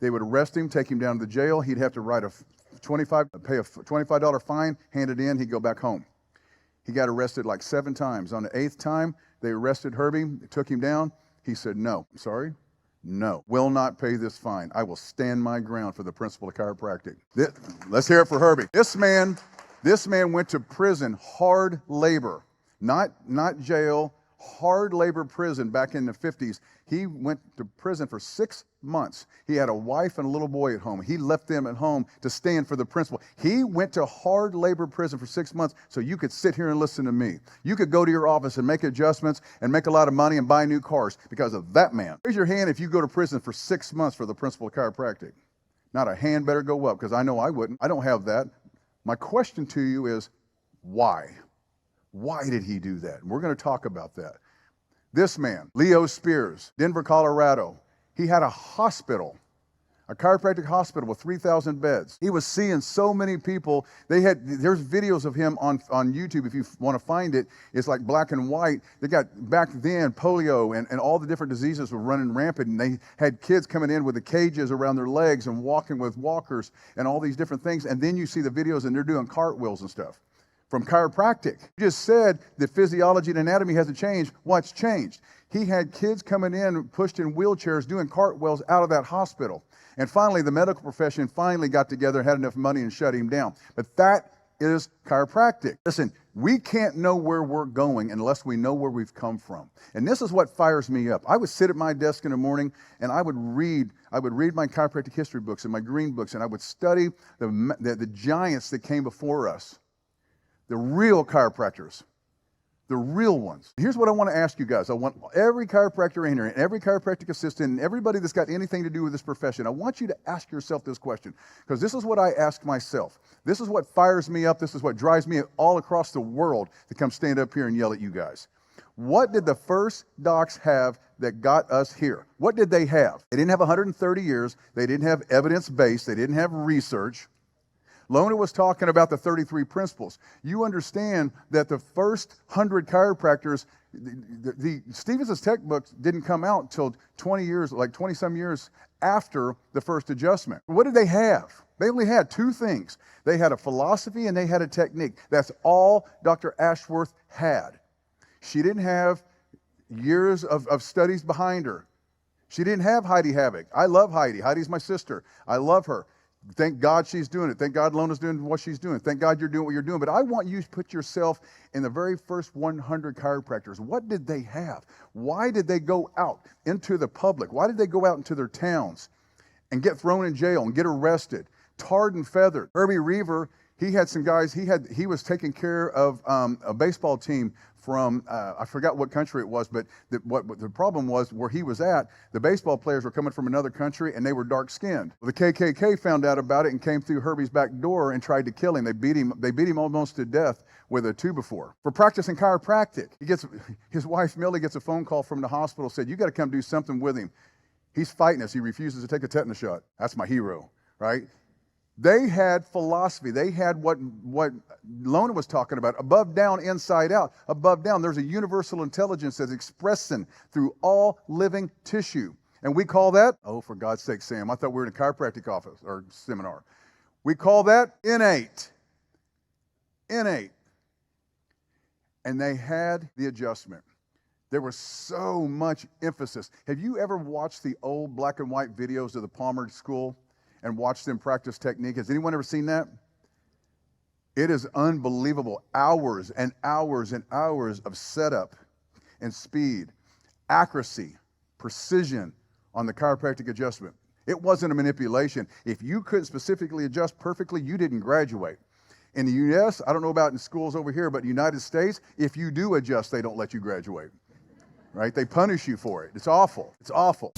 They would arrest him, take him down to the jail. He'd have to pay a $25 fine, hand it in, he'd go back home. He got arrested like 7 times. On the 8th time, they arrested Herbie, took him down. He said, no, I'm sorry, no, will not pay this fine. I will stand my ground for the principle of chiropractic. Let's hear it for Herbie. This man went to prison, hard labor, not jail, hard labor prison back in the 50s. He went to prison for 6 months. He had a wife and a little boy at home. He left them at home to stand for the principle. He went to hard labor prison for 6 months so you could sit here and listen to me. You could go to your office and make adjustments and make a lot of money and buy new cars because of that man. Raise your hand if you go to prison for 6 months for the principle of chiropractic. Not a hand better go up, because I know I wouldn't. I don't have that. My question to you is, why? Why did he do that? And we're going to talk about that. This man, Leo Spears, Denver, Colorado, he had a hospital, a chiropractic hospital with 3,000 beds. He was seeing so many people. There's videos of him on YouTube if you want to find it. It's like black and white. They got, back then, polio and all the different diseases were running rampant, and they had kids coming in with the cages around their legs and walking with walkers and all these different things. And then you see the videos and they're doing cartwheels and stuff. From chiropractic. You just said that physiology and anatomy hasn't changed. What's changed? He had kids coming in, pushed in wheelchairs, doing cartwheels out of that hospital. And finally, the medical profession finally got together, had enough money, and shut him down. But that is chiropractic. Listen, we can't know where we're going unless we know where we've come from. And this is what fires me up. I would sit at my desk in the morning and I would read my chiropractic history books and my green books, and I would study the giants that came before us. The real chiropractors, the real ones. Here's what I want to ask you guys. I want every chiropractor in here, and every chiropractic assistant, and everybody that's got anything to do with this profession, I want you to ask yourself this question, because this is what I ask myself. This is what fires me up. This is what drives me all across the world to come stand up here and yell at you guys. What did the first docs have that got us here? What did they have? They didn't have 130 years. They didn't have evidence-based. They didn't have research. Lona was talking about the 33 principles. You understand that the first 100 chiropractors, the Stevenson's textbooks didn't come out until 20 years, like 20-some years after the first adjustment. What did they have? They only had 2 things. They had a philosophy and they had a technique. That's all Dr. Ashworth had. She didn't have years of studies behind her. She didn't have Heidi Havoc. I love Heidi. Heidi's my sister. I love her. Thank God she's doing it. Thank God Lona's doing what she's doing. Thank God you're doing what you're doing. But I want you to put yourself in the very first 100 chiropractors. What did they have? Why did they go out into the public? Why did they go out into their towns and get thrown in jail and get arrested, tarred and feathered? Herbie Reaver, he had some guys, he was taking care of a baseball team from, I forgot what country it was, but what the problem was, where he was at, the baseball players were coming from another country and they were dark-skinned. Well, the KKK found out about it and came through Herbie's back door and tried to kill him. They beat him almost to death with a 2x4. For practicing chiropractic, his wife Millie gets a phone call from the hospital, said, you got to come do something with him. He's fighting us. He refuses to take a tetanus shot. That's my hero, right? They had philosophy. They had what Lona was talking about, above, down, inside out. Above, down, there's a universal intelligence that's expressing through all living tissue. And we call that, oh, for God's sake, Sam, I thought we were in a chiropractic office or seminar. We call that innate. Innate. And they had the adjustment. There was so much emphasis. Have you ever watched the old black and white videos of the Palmer School and watch them practice technique? Has anyone ever seen that? It is unbelievable. Hours and hours and hours of setup and speed, accuracy, precision on the chiropractic adjustment. It wasn't a manipulation. If you couldn't specifically adjust perfectly, you didn't graduate. In the U.S., I don't know about in schools over here, but in the United States, if you do adjust, they don't let you graduate. Right? They punish you for it. It's awful. It's awful.